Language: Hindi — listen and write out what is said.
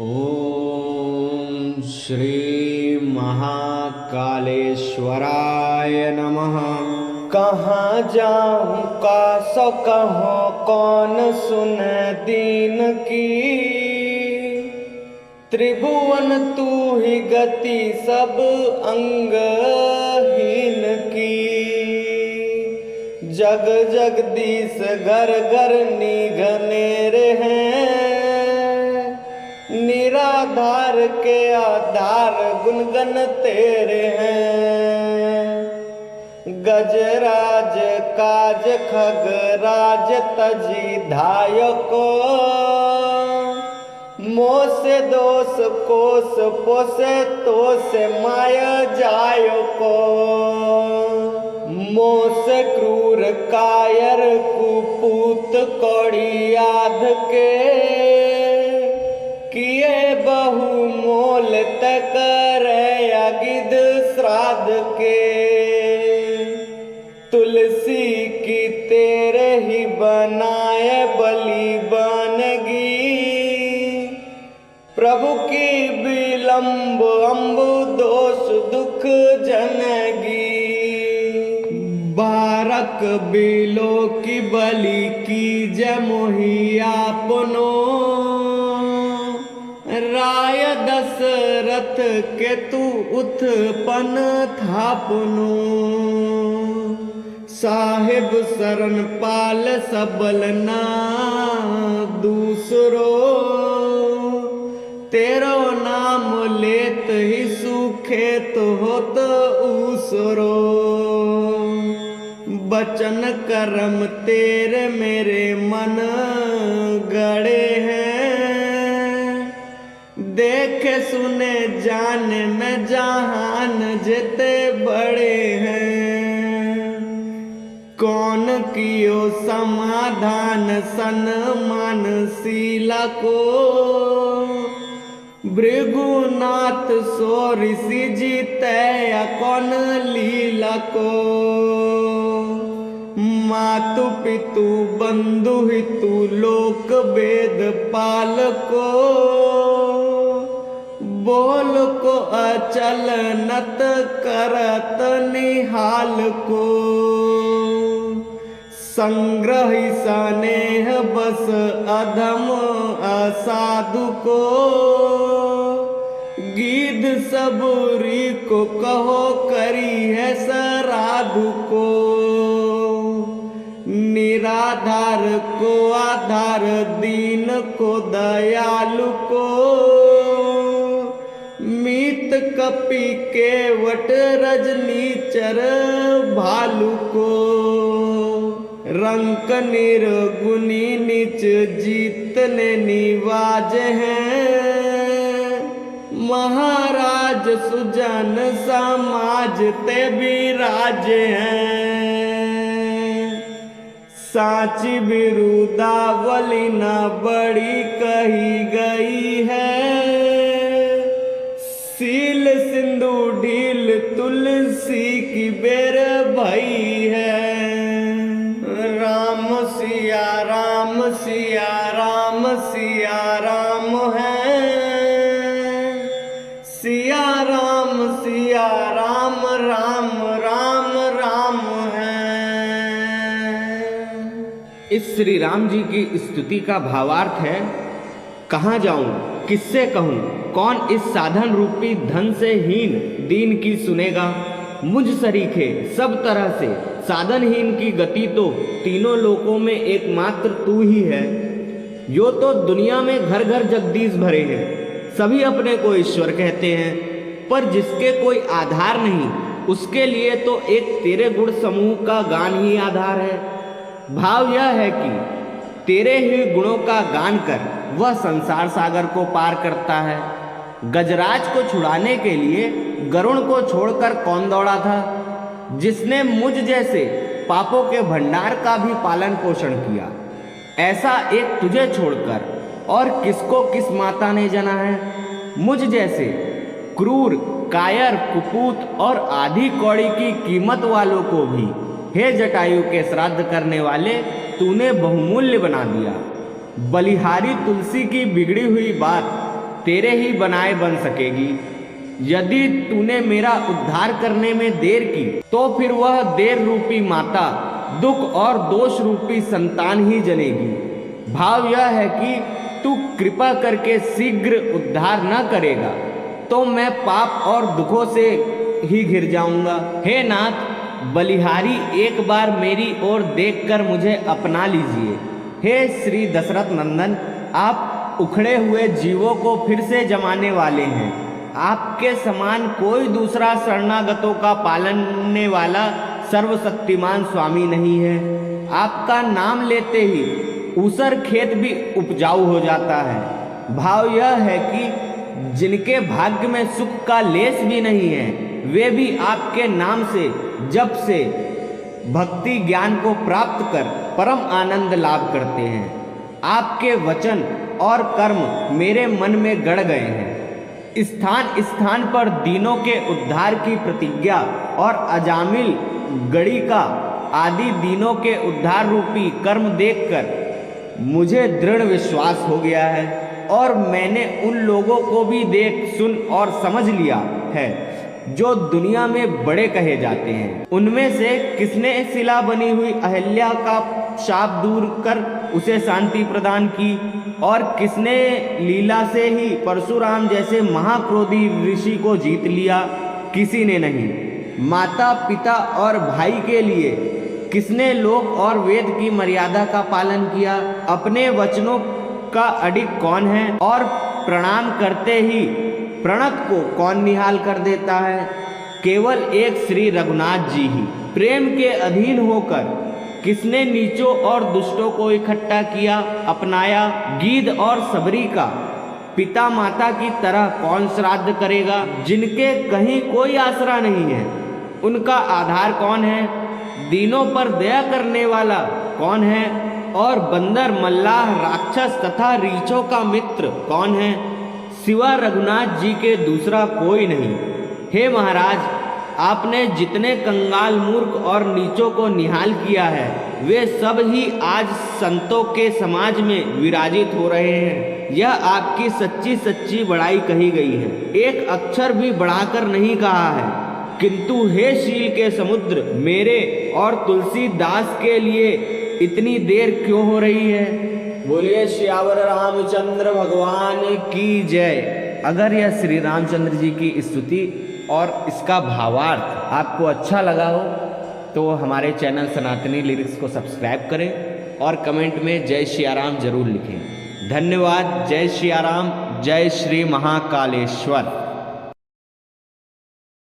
ओम श्री महाकालेश्वराय नमः। कहाँ जाऊँ का सो कहो कौन सुन दीन की। त्रिभुवन तू ही गति सब अंगहीन की। जग जगदीश घर घर निघनेरे हैं। निराधार के आधार गुणगन तेरे हैं। गजराज काज खगराज तजी धाय को। मोसे दोष कोस पोसे तो से माया जायो को। मोसे क्रूर कायर कुपूत कौड़ी याद के। किए बहु मोल तक गिद श्राद्ध के। तुलसी की तेरे ही बनाए बलि बनगी। प्रभु की विलंब अम्बु दोष दुख जनगी। बारक बिलो की बलि की जय मोहि आपनो। राय दशरथ के तू उत्पन्न थापनो। साहिब शरण पाल सबल ना दूसरो। तेरो नाम लेत ही सुखे तो होत उसरो। बचन कर्म तेरे मेरे मन गड़े हैं। देखे सुने जाने में जहान जिते बड़े हैं। कौन कियो समाधान सन्मान शीला को। भृगुनाथ सो ऋषि जीते कौन लीला को। मातु पितु बंधु हितु लोक वेद पाल को। बोल को अचल नत करत निहाल को। संग्रह स्नेह बस अधम असाधु को। गीध सबूरी को कहो करी है सराधु को। निराधार को आधार दीन को दयालु को। मीत कपि केवट रजनीचर भालू को। रंक निर्गुणी नीच जीतने निवाज हैं। महाराज सुजन समाज ते विराज हैं। साची बिरुदावली न बड़ी कही गई है। सील सिंधु ढील तुलसी की बेर भई है। राम सिया राम सिया राम सिया राम है। सिया राम राम राम राम है। इस श्री राम जी की स्तुति का भावार्थ है, कहाँ जाऊं किससे कहूं, कौन इस साधन रूपी धन से हीन दीन की सुनेगा। मुझ सरीखे सब तरह से साधनहीन की गति तो तीनों लोकों में एकमात्र तू ही है। यो तो दुनिया में घर घर जगदीश भरे हैं। सभी अपने को ईश्वर कहते हैं, पर जिसके कोई आधार नहीं उसके लिए तो एक तेरे गुण समूह का गान ही आधार है। भाव यह है कि तेरे ही गुणों का गान कर वह संसार सागर को पार करता है। गजराज को छुड़ाने के लिए गरुण को छोड़कर कौन दौड़ा था, जिसने मुझ जैसे पापों के भंडार का भी पालन पोषण किया। ऐसा एक तुझे छोड़कर और किसको किस माता ने जना है। मुझ जैसे क्रूर कायर कुपूत और आधी कौड़ी की कीमत वालों को भी हे जटायु के श्राद्ध करने वाले तूने बहुमूल्य बना दिया। बलिहारी तुलसी की बिगड़ी हुई बात तेरे ही बनाए बन सकेगी। यदि तूने मेरा उद्धार करने में देर की तो फिर वह देर रूपी माता दुख और दोष रूपी संतान ही जनेगी। भाव यह है कि तू कृपा करके शीघ्र उद्धार न करेगा तो मैं पाप और दुखों से ही घिर जाऊंगा। हे नाथ, बलिहारी एक बार मेरी ओर देखकर मुझे अपना लीजिए। हे श्री दशरथ नंदन, आप उखड़े हुए जीवों को फिर से जमाने वाले हैं। आपके समान कोई दूसरा शरणागतों का पालने वाला सर्वशक्तिमान स्वामी नहीं है। आपका नाम लेते ही ऊसर खेत भी उपजाऊ हो जाता है। भाव यह है कि जिनके भाग्य में सुख का लेस भी नहीं है वे भी आपके नाम से जप से भक्ति ज्ञान को प्राप्त कर परम आनंद लाभ करते हैं। आपके वचन और कर्म मेरे मन में गड़ गए हैं। स्थान स्थान पर दीनों के उद्धार की प्रतिज्ञा और अजामिल गढ़ी का आदि दीनों के उद्धार रूपी कर्म देखकर मुझे दृढ़ विश्वास हो गया है और मैंने उन लोगों को भी देख सुन और समझ लिया है जो दुनिया में बड़े कहे जाते हैं। उनमें से किसने शिला बनी हुई अहल्या का शाप दूर कर उसे शांति प्रदान की और किसने लीला से ही परशुराम जैसे महाक्रोधी ऋषि को जीत लिया? किसी ने नहीं। माता पिता और भाई के लिए किसने लोक और वेद की मर्यादा का पालन किया? अपने वचनों का अडिग कौन है और प्रणाम करते ही प्रणत को कौन निहाल कर देता है? केवल एक श्री रघुनाथ जी ही। प्रेम के अधीन होकर किसने नीचों और दुष्टों को इकट्ठा किया, अपनाया? गीध और सबरी का पिता माता की तरह कौन श्राद्ध करेगा? जिनके कहीं कोई आसरा नहीं है उनका आधार कौन है? दीनों पर दया करने वाला कौन है? और बंदर मल्लाह राक्षस तथा रीछों का मित्र कौन है? सिवा रघुनाथ जी के दूसरा कोई नहीं। हे महाराज, आपने जितने कंगाल मूर्ख और नीचों को निहाल किया है वे सब ही आज संतों के समाज में विराजित हो रहे हैं। यह आपकी सच्ची सच्ची बड़ाई कही गई है, एक अक्षर भी बढ़ाकर नहीं कहा है। किंतु हे शील के समुद्र, मेरे और तुलसीदास के लिए इतनी देर क्यों हो रही है? बोलिए श्यावर रामचंद्र भगवान की जय। अगर यह श्री रामचंद्र जी की स्तुति और इसका भावार्थ आपको अच्छा लगा हो तो हमारे चैनल सनातनी लिरिक्स को सब्सक्राइब करें और कमेंट में जय सियाराम जरूर लिखें। धन्यवाद। जय सियाराम। जय श्री महाकालेश्वर।